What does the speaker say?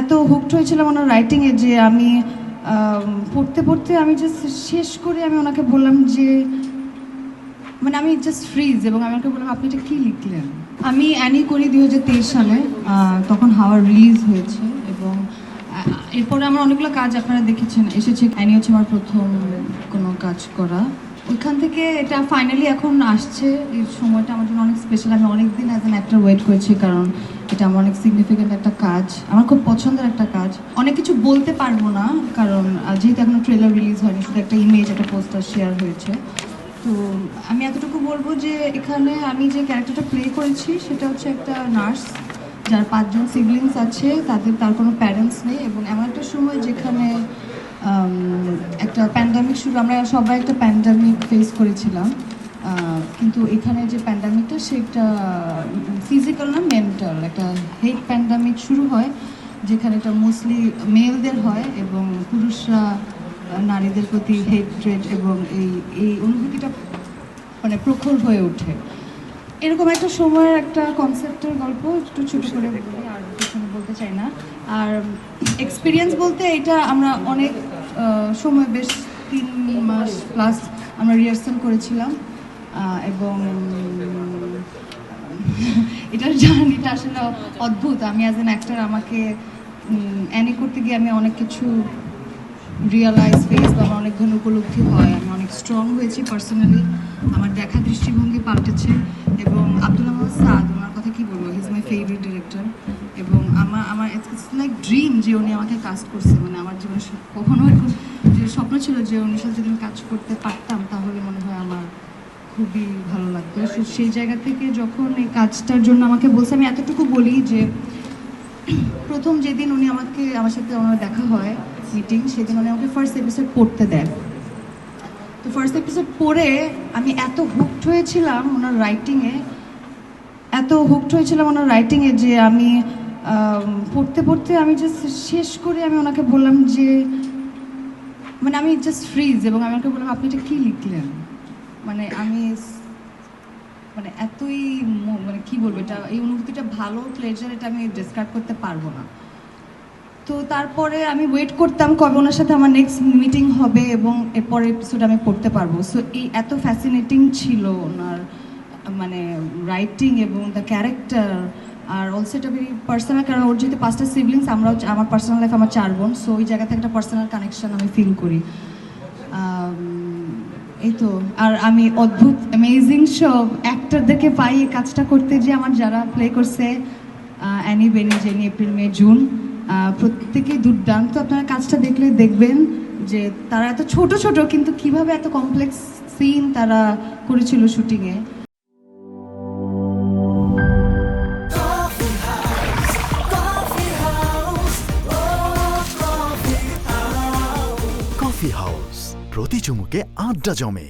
এত হুকড হয়েছিলাম ওনার রাইটিংয়ে যে আমি পড়তে পড়তে আমি জাস্ট শেষ করে আমি ওনাকে বললাম যে মানে আমি জাস্ট ফ্রিজ, এবং আমি ওনাকে বললাম আপনি এটা কী লিখলেন। আমি অ্যানি করি 2023 সালে, তখন হাওয়া রিলিজ হয়েছে, এবং এরপরে আমার অনেকগুলো কাজ আপনারা দেখেছেন এসেছে। অ্যানি হচ্ছে আমার প্রথম কোনো কাজ করা, ওইখান থেকে এটা ফাইনালি এখন আসছে। এই সময়টা আমার জন্য অনেক স্পেশাল। আমি অনেকদিন অ্যাজ অ্যান অ্যাক্টর ওয়েট করেছি, কারণ এটা আমার অনেক সিগনিফিক্যান্ট একটা কাজ, আমার খুব পছন্দের একটা কাজ। অনেক কিছু বলতে পারবো না, কারণ যেহেতু এখনো ট্রেলার রিলিজ হয়নি, শুধু একটা ইমেজ, একটা পোস্টার শেয়ার হয়েছে। তো আমি এতটুকু বলবো যে এখানে আমি যে ক্যারেক্টারটা প্লে করেছি সেটা হচ্ছে একটা নার্স যার 5 জন সিবলিংস আছে, তার কোনো প্যারেন্টস নেই, এবং এমন একটা সময় যেখানে একটা প্যান্ডামিক শুরু, আমরা সবাই একটা প্যান্ডামিক ফেস করেছিলাম, কিন্তু এখানে যে প্যান্ডামিকটা সেটা ফিজিক্যাল না, মেন্টাল একটা হেট প্যান্ডামিক শুরু হয়, যেখানে এটা মোস্টলি মেলদের হয় এবং পুরুষরা নারীদের প্রতি হেট্রেড এবং এই অনুভূতিটা মানে প্রখর হয়ে ওঠে। এরকম একটা সময়ের একটা কনসেপ্টের গল্প, একটু ছোটো করে বলি, আর কিছু বলতে চাই না। আর এক্সপিরিয়েন্স বলতে এটা আমরা অনেক সময়, বেশ 3 মাস প্লাস আমরা রিহার্সাল করেছিলাম, এবং এটার জার্নিটা আসলে অদ্ভুত। আমি অ্যাজ অ্যান অ্যাক্টর আমাকে অ্যানি করতে গিয়ে আমি অনেক কিছু রিয়েলাইজ ফেস বা আমার অনেক ধরনের উপলব্ধি হয়। আমি অনেক স্ট্রং হয়েছি পার্সোনালি, আমার দেখা দৃষ্টিভঙ্গি পাল্টেছে। এবং আব্দুল্লাহ মোহাম্মদ সাদ, ওনার কথা কি বলবো, he is my favourite director, এবং আমার ইটস লাইক ড্রিম যে উনি আমাকে কাস্ট করছে। মানে আমার জীবনে কখনো এরকম যে স্বপ্ন ছিল যে উনি সাথে যদি আমি কাজ করতে পারতাম তাহলে মনে হয় আমার খুবই ভালো লাগতো। সেই জায়গা থেকে যখন এই কাজটার জন্য আমাকে বলছে, আমি এতটুকু বলি যে প্রথম যেদিন উনি আমার সাথে ওনার দেখা হয় মিটিং, সেদিন উনি আমাকে ফার্স্ট এপিসোড পড়তে দেন। তো ফার্স্ট এপিসোড পড়ে আমি এত হুকড হয়েছিলাম ওনার রাইটিংয়ে, যে আমি পড়তে পড়তে আমি জাস্ট শেষ করে আমি ওনাকে বললাম যে মানে আমি জাস্ট ফ্রিজ, এবং আমি ওনাকে বললাম আপনি এটা কী লিখলেন। মানে আমি মানে এতই মানে কী বলবো, এটা এই অনুভূতিটা ভালো, প্লেজার, এটা আমি ডেসক্রাইব করতে পারবো না। তো তারপরে আমি ওয়েট করতাম কবে ওনার সাথে আমার নেক্সট মিটিং হবে এবং এরপরের এপিসোড আমি পড়তে পারবো। সো এই এত ফ্যাসিনেটিং ছিল ওনার মানে রাইটিং এবং দ্য ক্যারেক্টার। আর অলসো এটা ভেরি পার্সোনাল, কারণ ওর যেহেতু 5টা সিবলিংস, আমার পার্সোনাল লাইফ আমার 4 বোন, সো ওই জায়গা থেকে একটা পার্সোনাল কানেকশন আমি ফিল করি। এই তো। আর আমি অদ্ভুত অ্যামেজিং সব অ্যাক্টরদেরকে পাই এই কাজটা করতে, যে আমার যারা প্লে করছে অ্যানি, বেনি, জেনি, এপ্রিল, মে, জুন, প্রত্যেকেই দুর্দান্ত। আপনারা কাজটা দেখলে দেখবেন যে তারা এত ছোট ছোট কিন্তু কিভাবে এত কমপ্লেক্স সিন তারা করেছিল শুটিংয়ে। কফি হাউস, প্রতি চুমুকে আড্ডা জমে।